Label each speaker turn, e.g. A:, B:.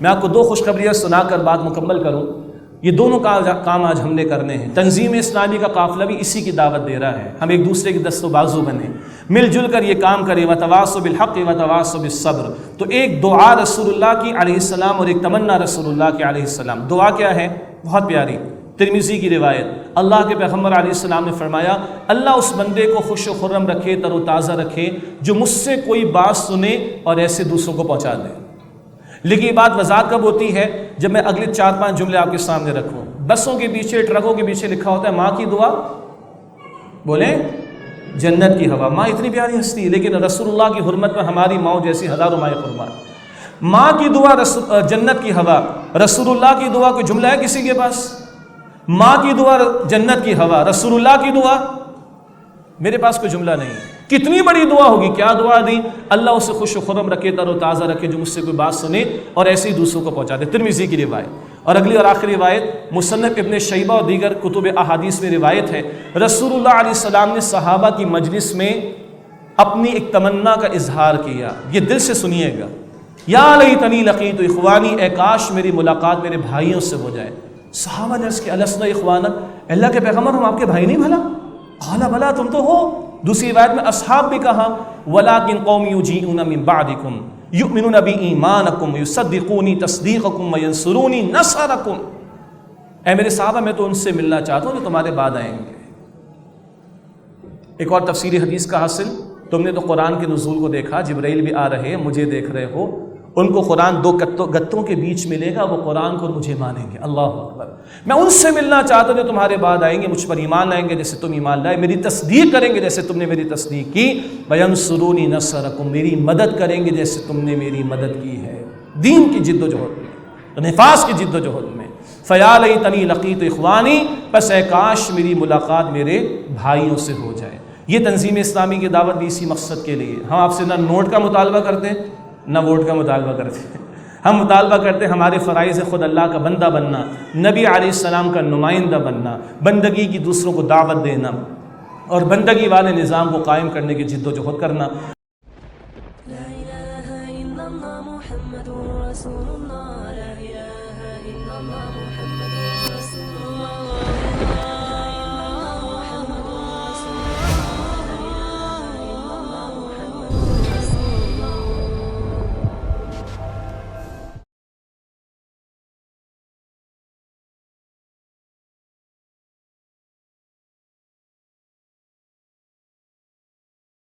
A: میں آپ کو دو خوشخبریاں سنا کر بات مکمل کروں. یہ دونوں کام آج ہم نے کرنے ہیں. تنظیم اسلامی کا قافلہ بھی اسی کی دعوت دے رہا ہے. ہم ایک دوسرے کے دست و بازو بنیں, مل جل کر یہ کام کریں. وتواصوا بالحق وتواصوا بالصبر. تو ایک دعا رسول اللہ کی علیہ السلام اور ایک تمنا رسول اللہ کی علیہ السلام. دعا کیا ہے؟ بہت پیاری, ترمذی کی روایت. اللہ کے پیغمبر علیہ السلام نے فرمایا, اللہ اس بندے کو خوش و خرم رکھے, تر و تازہ رکھے, جو مجھ سے کوئی بات سنے اور ایسے دوسروں کو پہنچا دے. لیکن یہ بات وضاحت کب ہوتی ہے؟ جب میں اگلے 4-5 جملے آپ کے سامنے رکھوں. بسوں کے پیچھے, ٹرکوں کے پیچھے لکھا ہوتا ہے ماں کی دعا, بولیں جنت کی ہوا. ماں اتنی پیاری ہستی, لیکن رسول اللہ کی حرمت میں ہماری ماں جیسی ہزاروں مائیں قربان. ماں کی دعا جنت کی ہوا. رسول اللہ کی دعا کوئی جملہ ہے کسی کے پاس؟ ماں کی دعا جنت کی ہوا, رسول اللہ کی دعا میرے پاس کوئی جملہ نہیں. کتنی بڑی دعا ہوگی. کیا دعا دی؟ اللہ اسے خوش و خرم رکھے, تر و تازہ رکھے, جو مجھ سے کوئی بات سنے اور ایسے ہی دوسروں کو پہنچا دے. ترمذی کی روایت. اور اگلی اور آخری روایت مصنف ابن شیبہ اور دیگر کتب احادیث میں روایت ہے, رسول اللہ علیہ السلام نے صحابہ کی مجلس میں اپنی ایک تمنا کا اظہار کیا. یہ دل سے سنیے گا. یا لیتنی لقیت اخوانی, اے کاش میری ملاقات میرے بھائیوں سے ہو جائے. صحابہ نے عرض کیا السنا اخوانا, اللہ کے پیغمبر ہم آپ کے بھائی نہیں بھلا؟ قال بلا, تم تو ہو. دوسری روایت میں اصحاب بھی کہا ولکن قوم یجیئون من بعدکم یؤمنون بایمانکم یصدقونی تصدیقکم وینصرونی نصرکم. اے میرے صحابہ, میں تو ان سے ملنا چاہتا ہوں جو تمہارے بعد آئیں گے. ایک اور تفسیر حدیث کا حاصل, تم نے تو قرآن کے نزول کو دیکھا, جبرائیل بھی آ رہے ہیں, مجھے دیکھ رہے ہو. ان کو قرآن دو گتوں کے بیچ ملے گا, وہ قرآن کو مجھے مانیں گے. اللہ اکبر. میں ان سے ملنا چاہتا ہوں جو تمہارے بعد آئیں گے, مجھ پر ایمان لائیں گے جیسے تم ایمان لائے, میری تصدیق کریں گے جیسے تم نے میری تصدیق کی. وینصرونی نصرکم, میری مدد کریں گے جیسے تم نے میری مدد کی ہے دین کی جد و جہد میں, نفاذ کی جد و جہد میں. فیا لیتنی لقیت اخوانی, پس اے کاش میری ملاقات میرے بھائیوں سے ہو جائے. یہ تنظیم اسلامی کی دعوت بھی اسی مقصد کے لیے. ہم آپ سے نہ نوٹ کا مطالبہ کرتے ہیں نہ ووٹ کا مطالبہ کرتے ہیں. ہم مطالبہ کرتے ہیں ہمارے فرائض خود اللہ کا بندہ بننا, نبی علیہ السلام کا نمائندہ بننا, بندگی کی دوسروں کو دعوت دینا اور بندگی والے نظام کو قائم کرنے کی جد و جہد کرنا.